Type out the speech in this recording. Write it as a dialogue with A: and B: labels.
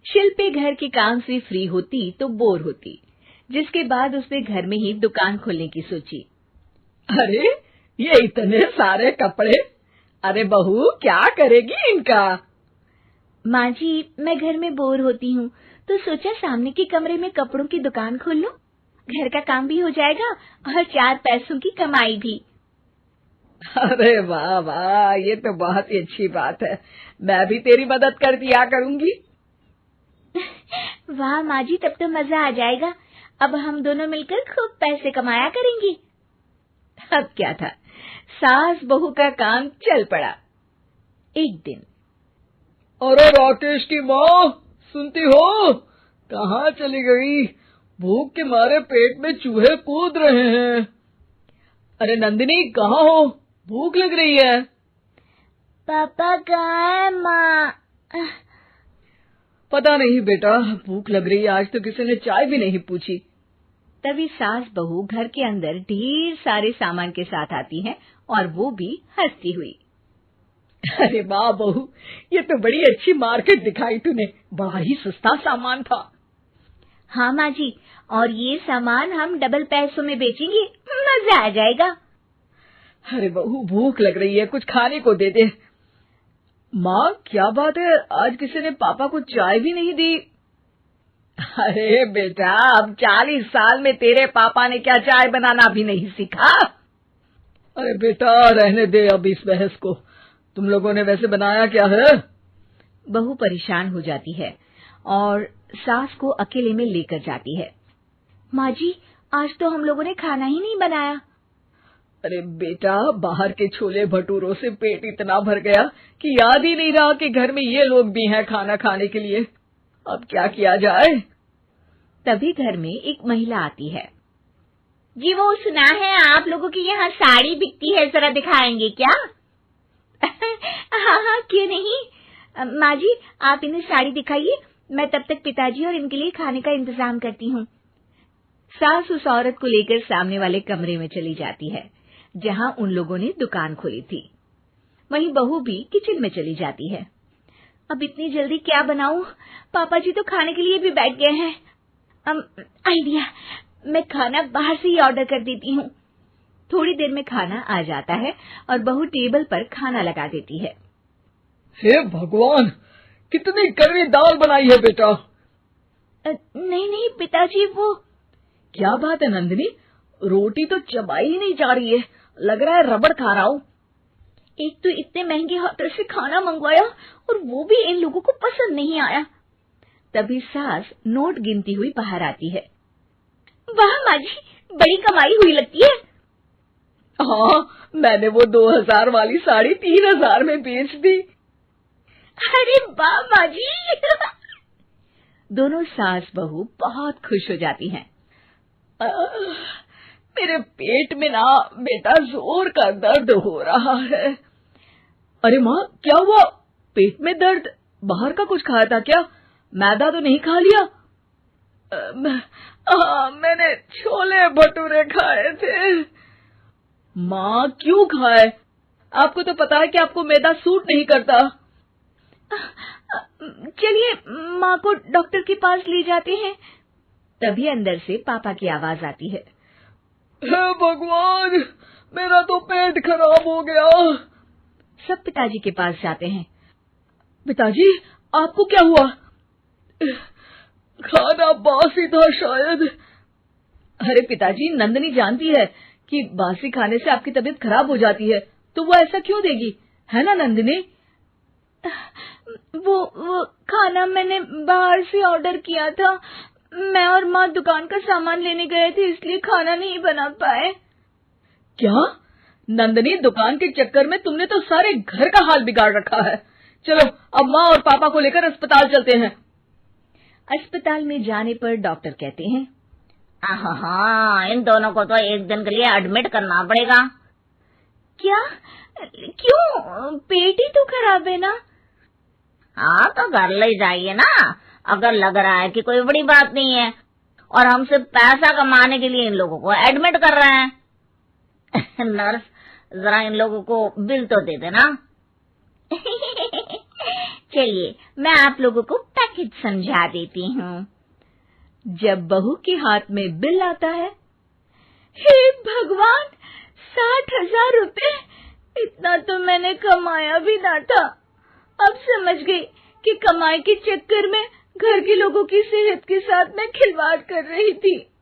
A: शिल्पी घर के काम से फ्री होती तो बोर होती, जिसके बाद उसने घर में ही दुकान खोलने की सोची।
B: अरे ये इतने सारे कपड़े, अरे बहू क्या करेगी इनका?
A: माँ जी, मैं घर में बोर होती हूँ तो सोचा सामने के कमरे में कपड़ों की दुकान खोल लूं। घर का काम भी हो जाएगा और 4 पैसों की कमाई भी।
B: अरे वाह वाह, ये तो बहुत ही अच्छी बात है। मैं भी तेरी मदद कर दिया करूंगी।
A: वाह माँ जी, तब तो मजा आ जाएगा। अब हम दोनों मिलकर खूब पैसे कमाया करेंगे। अब क्या था, सास बहू का काम चल पड़ा। एक दिन,
B: अरे राकेश की माँ, सुनती हो? कहाँ चली गई? भूख के मारे पेट में चूहे कूद रहे हैं। अरे नंदिनी, कहाँ हो? भूख लग रही है।
A: पापा कहाँ है माँ?
B: पता नहीं बेटा, भूख लग रही है। आज तो किसी ने चाय भी नहीं पूछी।
A: तभी सास बहू घर के अंदर ढेर सारे सामान के साथ आती हैं और वो भी हंसती हुई।
B: अरे वाह बहू, ये तो बड़ी अच्छी मार्केट दिखाई तूने। बड़ा ही सस्ता सामान था।
A: हाँ माँ जी, और ये सामान हम डबल पैसों में बेचेंगे, मजा आ जाएगा।
B: अरे बहू, भूख लग रही है, कुछ खाने को दे दे। माँ क्या बात है, आज किसी ने पापा को चाय भी नहीं दी? अरे बेटा, अब 40 साल में तेरे पापा ने क्या चाय बनाना भी नहीं सीखा? अरे बेटा रहने दे अब इस बहस को। तुम लोगों ने वैसे बनाया क्या है?
A: बहू परेशान हो जाती है और सास को अकेले में लेकर जाती है। माँ जी, आज तो हम लोगों ने खाना ही नहीं बनाया।
B: अरे बेटा, बाहर के छोले भटूरों से पेट इतना भर गया कि याद ही नहीं रहा कि घर में ये लोग भी हैं खाना खाने के लिए। अब क्या किया जाए?
A: तभी घर में एक महिला आती है। जी, वो सुना है आप लोगों के यहाँ साड़ी बिकती है, जरा दिखाएंगे क्या? हाँ हाँ, क्यों नहीं। माँ जी, आप इन्हें साड़ी दिखाइए, मैं तब तक पिताजी और इनके लिए खाने का इंतजाम करती हूँ। सास उस औरत को लेकर सामने वाले कमरे में चली जाती है जहाँ उन लोगों ने दुकान खोली थी। वहीं बहू भी किचन में चली जाती है। अब इतनी जल्दी क्या बनाऊं? पापा जी तो खाने के लिए भी बैठ गए हैं। आइडिया, मैं खाना बाहर से ही ऑर्डर कर देती हूँ। थोड़ी देर में खाना आ जाता है और बहू टेबल पर खाना लगा देती है।
B: हे भगवान, कितनी कड़वी दाल बनाई है बेटा।
A: नहीं नहीं पिताजी, वो
B: क्या बात है नंदिनी, रोटी तो चबाई ही नहीं जा रही है, लग रहा है रबड़ खा रहा हूँ।
A: एक तो इतने महंगे होटल से खाना मंगवाया और वो भी इन लोगों को पसंद नहीं आया। तभी सास नोट गिनती हुई बाहर आती है। वाह माँ जी, बड़ी कमाई हुई लगती है।
B: हाँ, मैंने वो 2000 वाली साड़ी 3000 में बेच दी।
A: अरे वाह माँ जी। दोनों सास बहू बहुत खुश हो जाती हैं।
B: मेरे पेट में ना बेटा जोर का दर्द हो रहा है। अरे माँ, क्या हुआ? पेट में दर्द? बाहर का कुछ खाया था क्या? मैदा तो नहीं खा लिया? मैंने छोले भटूरे खाए थे। माँ क्यों खाए? आपको तो पता है कि आपको मैदा सूट नहीं करता।
A: चलिए माँ को डॉक्टर के पास ले जाते हैं। तभी अंदर से पापा की आवाज आती है।
B: हे भगवान, मेरा तो पेट खराब हो गया।
A: सब पिताजी के पास जाते हैं।
B: पिताजी, आपको क्या हुआ? खाना बासी था शायद। अरे पिताजी, नंदिनी जानती है कि बासी खाने से आपकी तबीयत खराब हो जाती है, तो वो ऐसा क्यों देगी, है ना नंदिनी?
A: वो खाना मैंने बाहर से ऑर्डर किया था। मैं और माँ दुकान का सामान लेने गए थे, इसलिए खाना नहीं बना पाए।
B: क्या नंदिनी, दुकान के चक्कर में तुमने तो सारे घर का हाल बिगाड़ रखा है। चलो अब माँ और पापा को लेकर अस्पताल चलते हैं।
A: अस्पताल में जाने पर डॉक्टर कहते हैं,
C: हाँ, इन दोनों को तो एक दिन के लिए एडमिट करना पड़ेगा।
A: क्या? क्यों? पेट ही तो खराब है ना।
C: हाँ, तो घर ले जाइए ना, अगर लग रहा है कि कोई बड़ी बात नहीं है और हम सिर्फ पैसा कमाने के लिए इन लोगों को एडमिट कर रहे हैं। नर्स, जरा इन लोगों को बिल तो दे देना।
A: चलिए, मैं आप लोगों को पैक हित समझा देती हूँ।
B: जब बहू के हाथ में बिल आता है,
A: हे भगवान, 60,000 रुपए! इतना तो मैंने कमाया भी ना था। अब समझ गई कि कमाई के चक्कर में घर के लोगों की सेहत के साथ मैं खिलवाड़ कर रही थी।